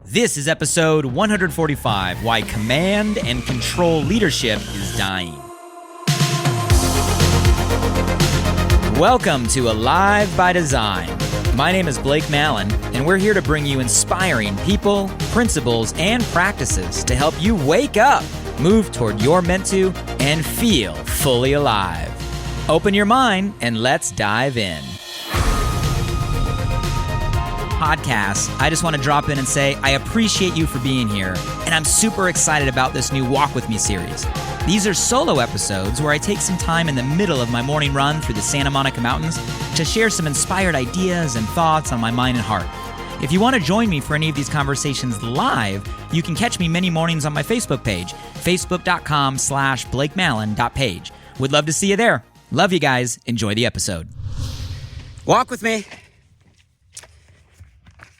This is episode 145, Why Command and Control Leadership is Dying. Welcome to Alive by Design. My name is Blake Mallon, and we're here to bring you inspiring people, principles, and practices to help you wake up, move toward your meant to, and feel fully alive. Open your mind and let's dive in. Podcast, I just want to drop in and say I appreciate you for being here, and I'm super excited about this new Walk With Me series. These are solo episodes where I take some time in the middle of my morning run through the Santa Monica Mountains to share some inspired ideas and thoughts on my mind and heart. If you want to join me for any of these conversations live, you can catch me many mornings on my Facebook page, facebook.com/blakemallon.page. Would love to see you there. Love you guys. Enjoy the episode. Walk with me.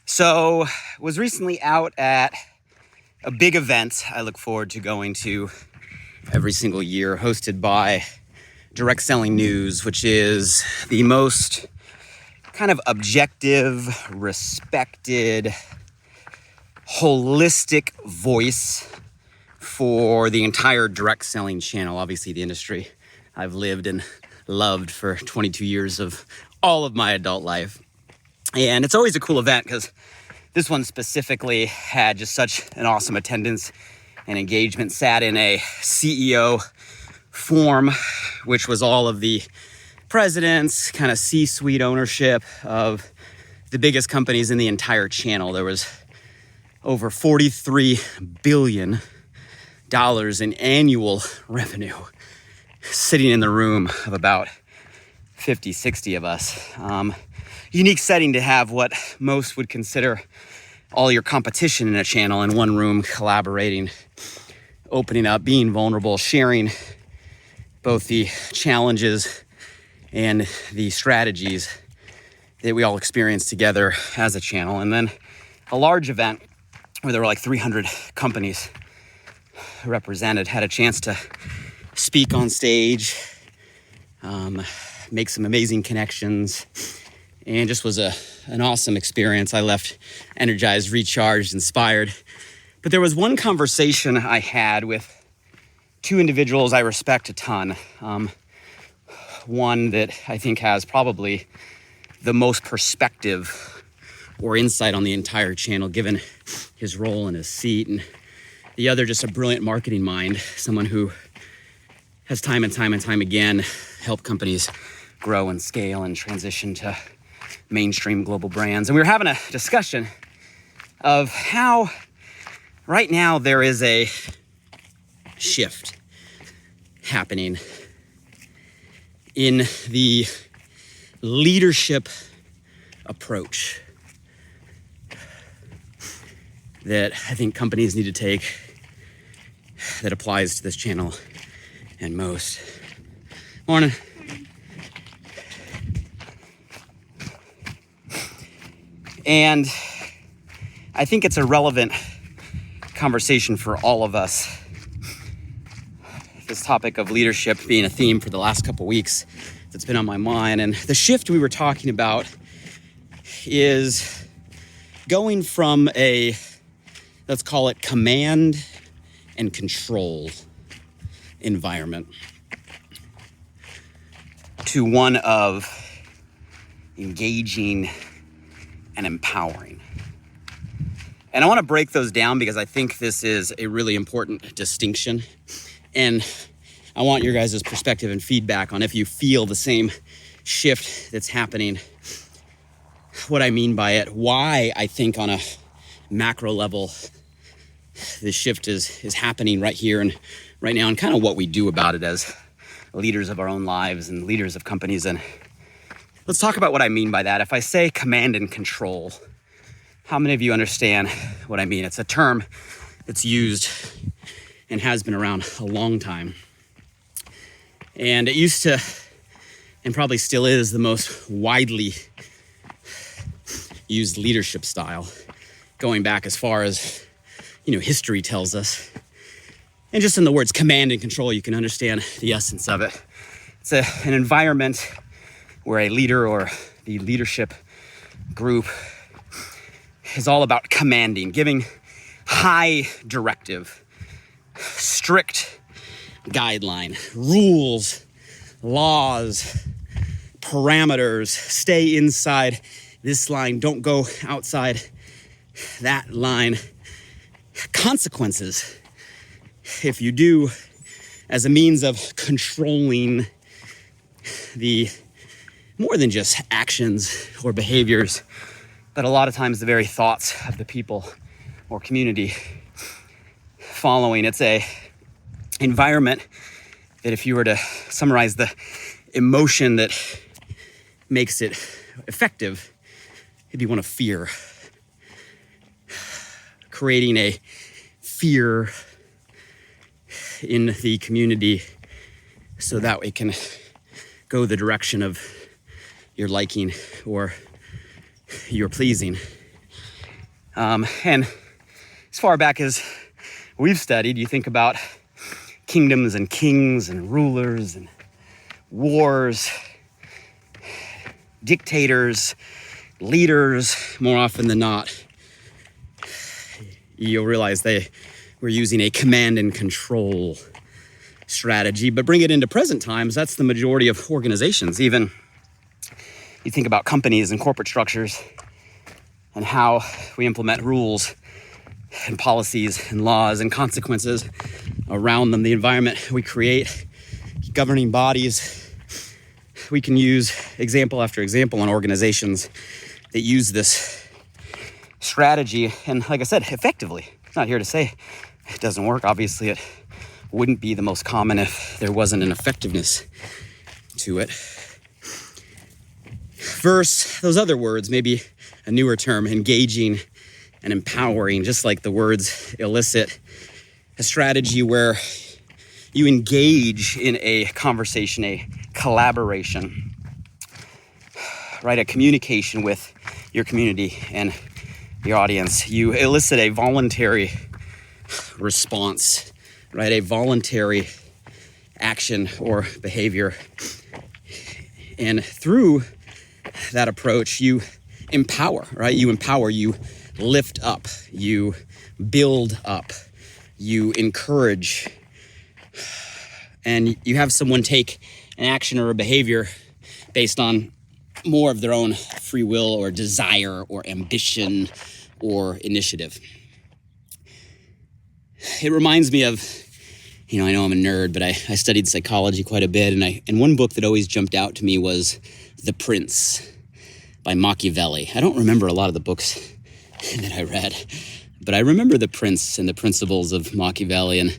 So, was recently out at a big event I look forward to going to every single year, hosted by Direct Selling News, which is the most kind of objective, respected, holistic voice for the entire direct selling channel. Obviously, the industry I've lived and loved for 22 years of all of my adult life. And it's always a cool event because this one specifically had just such an awesome attendance and engagement. Sat in a CEO form, which was all of the presidents, kind of C-suite ownership of the biggest companies in the entire channel. There was over $43 billion in annual revenue sitting in the room of about 50, 60 of us. Unique setting to have what most would consider all your competition in a channel in one room, collaborating, opening up, being vulnerable, sharing both the challenges and the strategies that we all experience together as a channel. And then a large event where there were like 300 companies represented, had a chance to speak on stage, make some amazing connections, and just was an awesome experience. I left energized, recharged, inspired. But there was one conversation I had with two individuals I respect a ton. One that I think has probably the most perspective or insight on the entire channel, given his role and his seat. And the other, just a brilliant marketing mind, someone who has time and time again helped companies grow and scale and transition to mainstream global brands. And we were having a discussion of how right now there is a shift happening in the leadership approach that I think companies need to take that applies to this channel and most. Morning. And I think it's a relevant conversation for all of us. This topic of leadership being a theme for the last couple weeks that's been on my mind. And the shift we were talking about is going from a, let's call it, command and control environment to one of engaging and empowering. And I want to break those down because I think this is a really important distinction. And I want your guys' perspective and feedback on if you feel the same shift that's happening, what I mean by it, why I think on a macro level this shift is happening right here and right now, and kind of what we do about it as leaders of our own lives and leaders of companies. And let's talk about what I mean by that. If I say command and control, how many of you understand what I mean? It's a term that's used and has been around a long time. And it used to, and probably still is, the most widely used leadership style, going back as far as, history tells us. And just in the words command and control, you can understand the essence of it. It's an environment where a leader or the leadership group is all about commanding, giving high directive, strict guideline, rules, laws, parameters, stay inside this line, don't go outside that line, consequences if you do, as a means of controlling the more than just actions or behaviors, but a lot of times the very thoughts of the people or community following. It's a environment that, if you were to summarize the emotion that makes it effective, it'd be one of fear. Creating a fear in the community so that it can go the direction of your liking or your pleasing. And as far back as we've studied, you think about kingdoms and kings and rulers and wars, dictators, leaders, more often than not, you'll realize they were using a command and control strategy. But bring it into present times, that's the majority of organizations. Even you think about companies and corporate structures and how we implement rules and policies and laws and consequences around them, the environment we create, governing bodies. We can use example after example on organizations that use this strategy, and like I said, effectively. I'm not here to say it doesn't work. Obviously, it wouldn't be the most common if there wasn't an effectiveness to it. Versus those other words, maybe a newer term, engaging and empowering, just like the words elicit, a strategy where you engage in a conversation, a collaboration, right? A communication with your community and your audience. You elicit a voluntary response, right? A voluntary action or behavior. And through that approach, you empower, right? You empower, you lift up, you build up, you encourage, and you have someone take an action or a behavior based on more of their own free will or desire or ambition or initiative. It reminds me of, I know I'm a nerd, but I studied psychology quite a bit, and one book that always jumped out to me was The Prince by Machiavelli. I don't remember a lot of the books that I read, but I remember The Prince and the principles of Machiavelli, and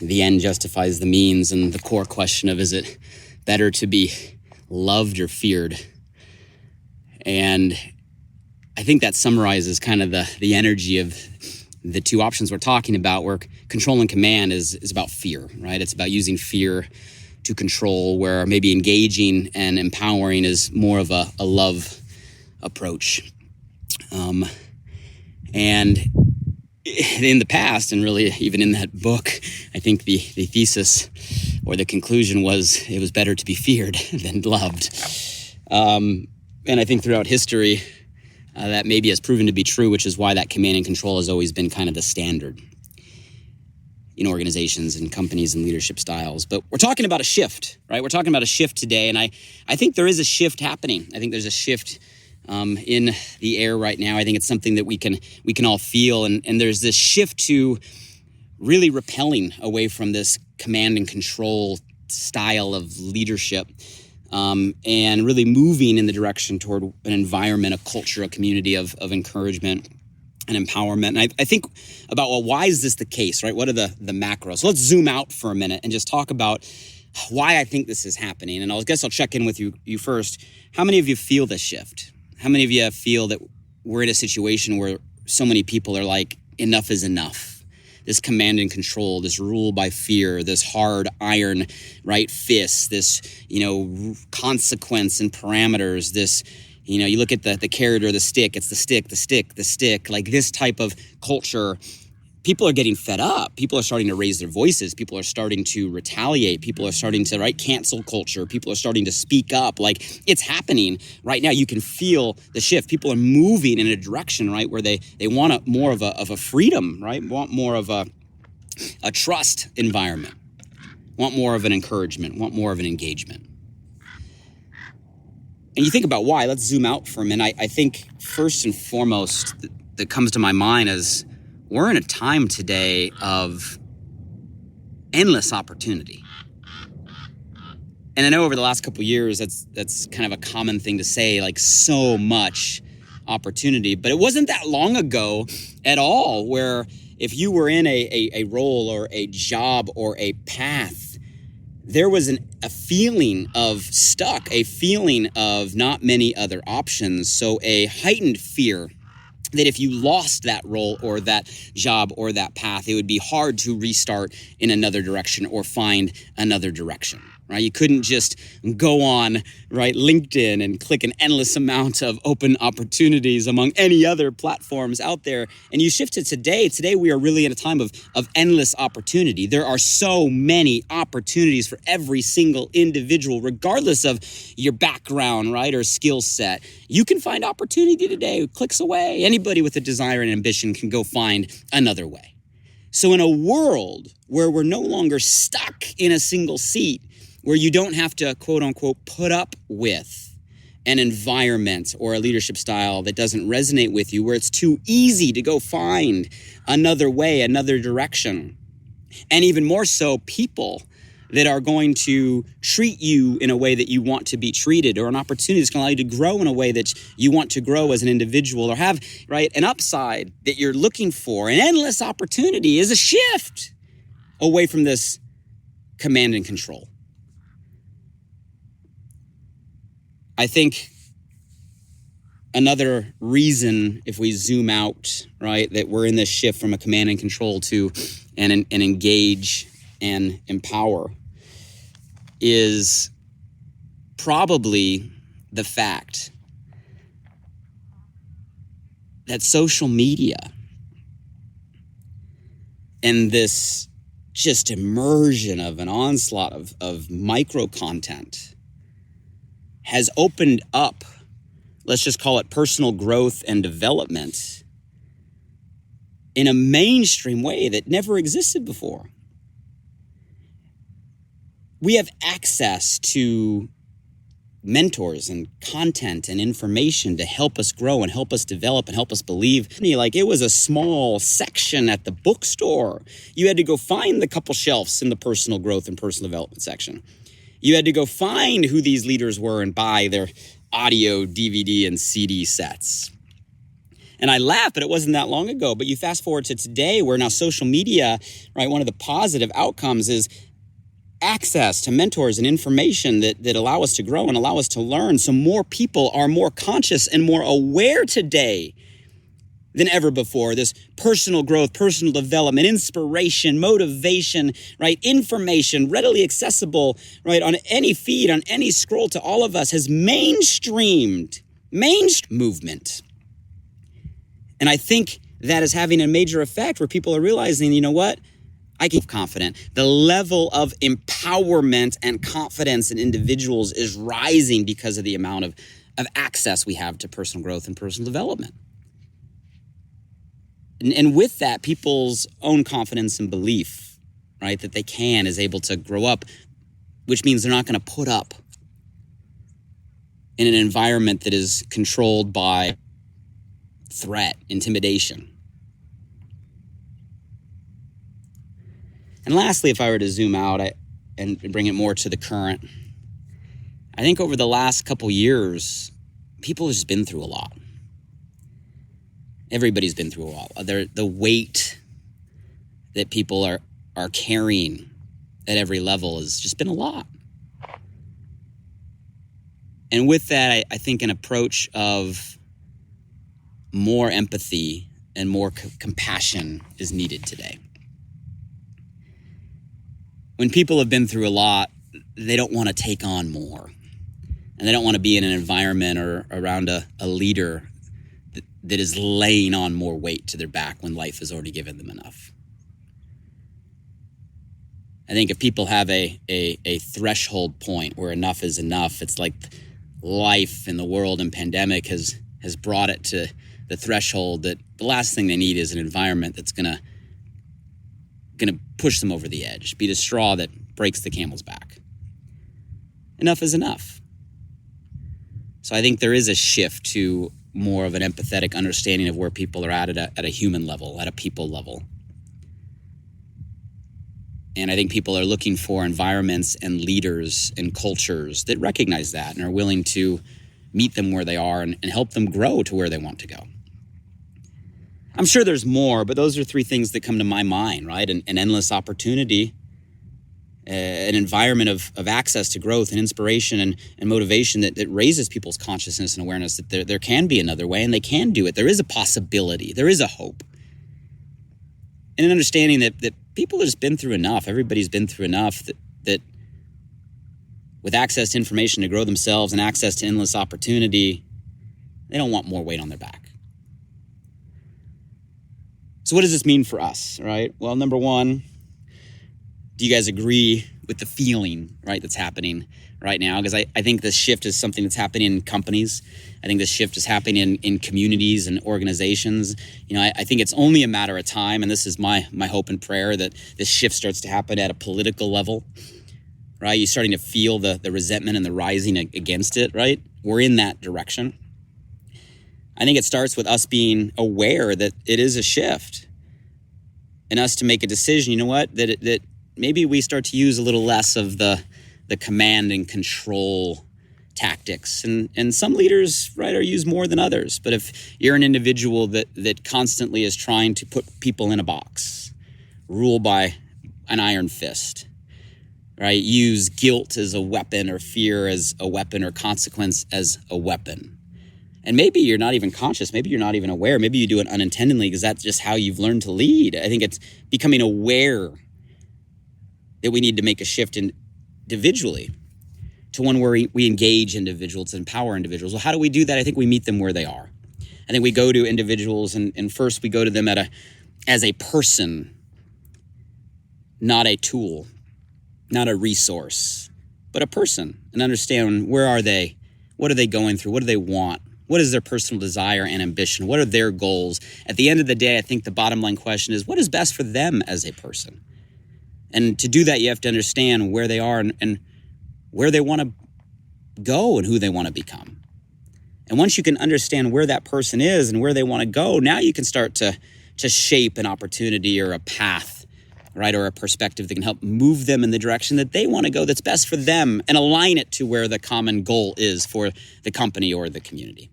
the end justifies the means, and the core question of, is it better to be loved or feared? And I think that summarizes kind of the energy of the two options we're talking about, where control and command is about fear, right? It's about using fear to control, where maybe engaging and empowering is more of a love approach. And in the past, and really even in that book, I think the thesis or the conclusion was it was better to be feared than loved. And I think throughout history, that maybe has proven to be true, which is why that command and control has always been kind of the standard in organizations and companies and leadership styles. But we're talking about a shift, right? We're talking about a shift today, and I think there is a shift happening. I think there's a shift in the air right now. I think it's something that we can all feel, and there's this shift to really repelling away from this command and control style of leadership, and really moving in the direction toward an environment, a culture, a community of encouragement and empowerment. And I think about, well, why is this the case, right? What are the macros? So let's zoom out for a minute and just talk about why I think this is happening. And I guess I'll check in with you first. How many of you feel this shift? How many of you feel that we're in a situation where so many people are like, enough is enough? This command and control, this rule by fear, this hard iron, right, fist, this, consequence and parameters, this, you look at the carrot or the stick, it's the stick, like this type of culture people are getting fed up. People are starting to raise their voices. People are starting to retaliate. People are starting to, cancel culture. People are starting to speak up. Like, it's happening right now. You can feel the shift. People are moving in a direction, right, where they want more of a freedom, right? Want more of a trust environment. Want more of an encouragement. Want more of an engagement. And you think about why. Let's zoom out for a minute. I think first and foremost that comes to my mind is we're in a time today of endless opportunity. And I know over the last couple of years, that's kind of a common thing to say, like so much opportunity. But it wasn't that long ago at all where if you were in a role or a job or a path, there was a feeling of stuck, a feeling of not many other options. So a heightened fear that if you lost that role or that job or that path, it would be hard to restart in another direction or find another direction, right? You couldn't just go on, right, LinkedIn and click an endless amount of open opportunities among any other platforms out there. And you shift to today. Today, we are really in a time of endless opportunity. There are so many opportunities for every single individual, regardless of your background, right, or skill set. You can find opportunity today, clicks away. Anybody with a desire and ambition can go find another way. So in a world where we're no longer stuck in a single seat, where you don't have to, quote unquote, put up with an environment or a leadership style that doesn't resonate with you, where it's too easy to go find another way, another direction. And even more so, people that are going to treat you in a way that you want to be treated, or an opportunity that's going to allow you to grow in a way that you want to grow as an individual, or have, right, an upside that you're looking for. An endless opportunity is a shift away from this command and control. I think another reason, if we zoom out, right, that we're in this shift from a command and control to an engage and empower is probably the fact that social media and this just immersion of an onslaught of micro content has opened up, let's just call it personal growth and development, in a mainstream way that never existed before. We have access to mentors and content and information to help us grow and help us develop and help us believe. Like, it was a small section at the bookstore. You had to go find the couple shelves in the personal growth and personal development section. You had to go find who these leaders were and buy their audio, DVD, and CD sets. And I laugh, but it wasn't that long ago. But you fast forward to today, where now social media, right, one of the positive outcomes is access to mentors and information that allow us to grow and allow us to learn. So more people are more conscious and more aware today than ever before. This personal growth, personal development, inspiration, motivation, right? Information readily accessible, right? On any feed, on any scroll to all of us has mainstreamed movement. And I think that is having a major effect where people are realizing, you know what? I can be confident. The level of empowerment and confidence in individuals is rising because of the amount of access we have to personal growth and personal development. And with that, people's own confidence and belief, right, that they is able to grow up, which means they're not going to put up in an environment that is controlled by threat, intimidation. And lastly, if I were to zoom out and bring it more to the current, I think over the last couple years, people have just been through a lot. Everybody's been through a lot. The weight that people are carrying at every level has just been a lot. And with that, I think an approach of more empathy and more compassion is needed today. When people have been through a lot, they don't want to take on more. And they don't want to be in an environment or around a leader that is laying on more weight to their back when life has already given them enough. I think if people have a threshold point where enough is enough, it's like life in the world and pandemic has brought it to the threshold that the last thing they need is an environment that's gonna push them over the edge, be the straw that breaks the camel's back. Enough is enough. So I think there is a shift to more of an empathetic understanding of where people are at a human level, at a people level. And I think people are looking for environments and leaders and cultures that recognize that and are willing to meet them where they are and help them grow to where they want to go. I'm sure there's more, but those are three things that come to my mind, right? An endless opportunity, an environment of access to growth and inspiration and motivation that raises people's consciousness and awareness that there can be another way and they can do it. There is a possibility. There is a hope. And an understanding that people have just been through enough. Everybody's been through enough that with access to information to grow themselves and access to endless opportunity, they don't want more weight on their back. So what does this mean for us, right? Well, number one, do you guys agree with the feeling, right, that's happening right now? Because I think this shift is something that's happening in companies. I think this shift is happening in communities and organizations. You know, I think it's only a matter of time, and this is my hope and prayer, that this shift starts to happen at a political level, right? You're starting to feel the resentment and the rising against it, right? We're in that direction. I think it starts with us being aware that it is a shift and us to make a decision, you know what, that maybe we start to use a little less of the command and control tactics. And some leaders, right, are used more than others. But if you're an individual that constantly is trying to put people in a box, rule by an iron fist, right, use guilt as a weapon or fear as a weapon or consequence as a weapon. And maybe you're not even conscious, maybe you're not even aware, maybe you do it unintentionally because that's just how you've learned to lead. I think it's becoming aware that we need to make a shift individually to one where we engage individuals and empower individuals. Well, how do we do that? I think we meet them where they are. I think we go to individuals and first we go to them as a person, not a tool, not a resource, but a person, and understand where are they, what are they going through, what do they want, what is their personal desire and ambition, what are their goals. At the end of the day, I think the bottom line question is what is best for them as a person. And to do that, you have to understand where they are and where they want to go and who they want to become. And once you can understand where that person is and where they want to go, now you can start to shape an opportunity or a path, right, or a perspective that can help move them in the direction that they want to go that's best for them and align it to where the common goal is for the company or the community.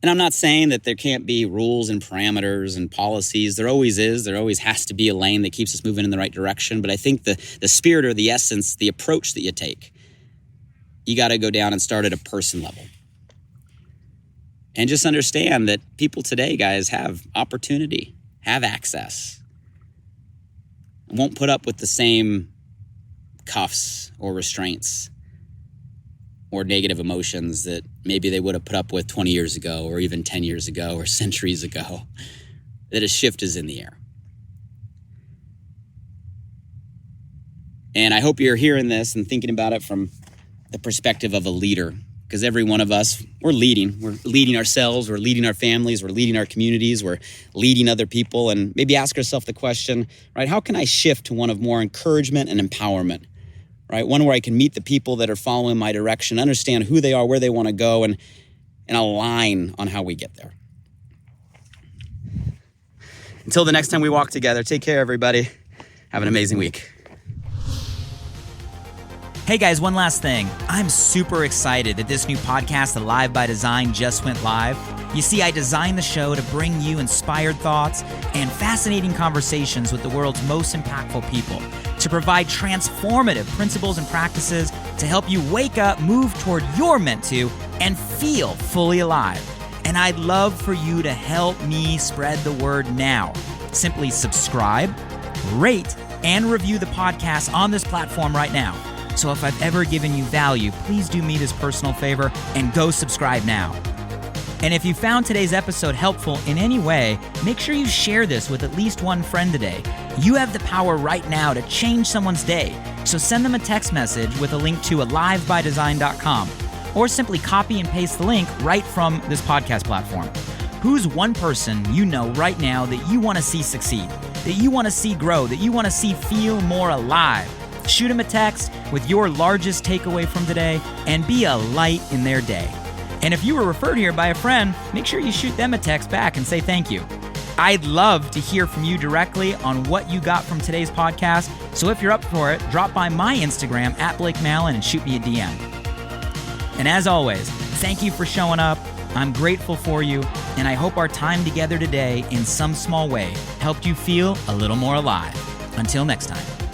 And I'm not saying that there can't be rules and parameters and policies. There always is. There always has to be a lane that keeps us moving in the right direction. But I think the spirit or the essence, the approach that you take, you got to go down and start at a person level. And just understand that people today, guys, have opportunity, have access, and won't put up with the same cuffs or restraints or negative emotions that maybe they would have put up with 20 years ago or even 10 years ago or centuries ago, that a shift is in the air. And I hope you're hearing this and thinking about it from the perspective of a leader, because every one of us, we're leading. We're leading ourselves, we're leading our families, we're leading our communities, we're leading other people, and maybe ask yourself the question, right, how can I shift to one of more encouragement and empowerment? Right, one where I can meet the people that are following my direction, understand who they are, where they want to go, and align on how we get there. Until the next time we walk together, take care, everybody. Have an amazing week. Hey guys, one last thing. I'm super excited that this new podcast, The Live by Design, just went live. You see, I designed the show to bring you inspired thoughts and fascinating conversations with the world's most impactful people, to provide transformative principles and practices to help you wake up, move toward your meant to, and feel fully alive. And I'd love for you to help me spread the word now. Simply subscribe, rate, and review the podcast on this platform right now. So if I've ever given you value, please do me this personal favor and go subscribe now. And if you found today's episode helpful in any way, make sure you share this with at least one friend today. You have the power right now to change someone's day. So send them a text message with a link to alivebydesign.com, or simply copy and paste the link right from this podcast platform. Who's one person you know right now that you want to see succeed, that you want to see grow, that you want to see feel more alive? Shoot them a text with your largest takeaway from today and be a light in their day. And if you were referred here by a friend, make sure you shoot them a text back and say thank you. I'd love to hear from you directly on what you got from today's podcast. So if you're up for it, drop by my Instagram @BlakeMallon and shoot me a DM. And as always, thank you for showing up. I'm grateful for you, and I hope our time together today in some small way helped you feel a little more alive. Until next time.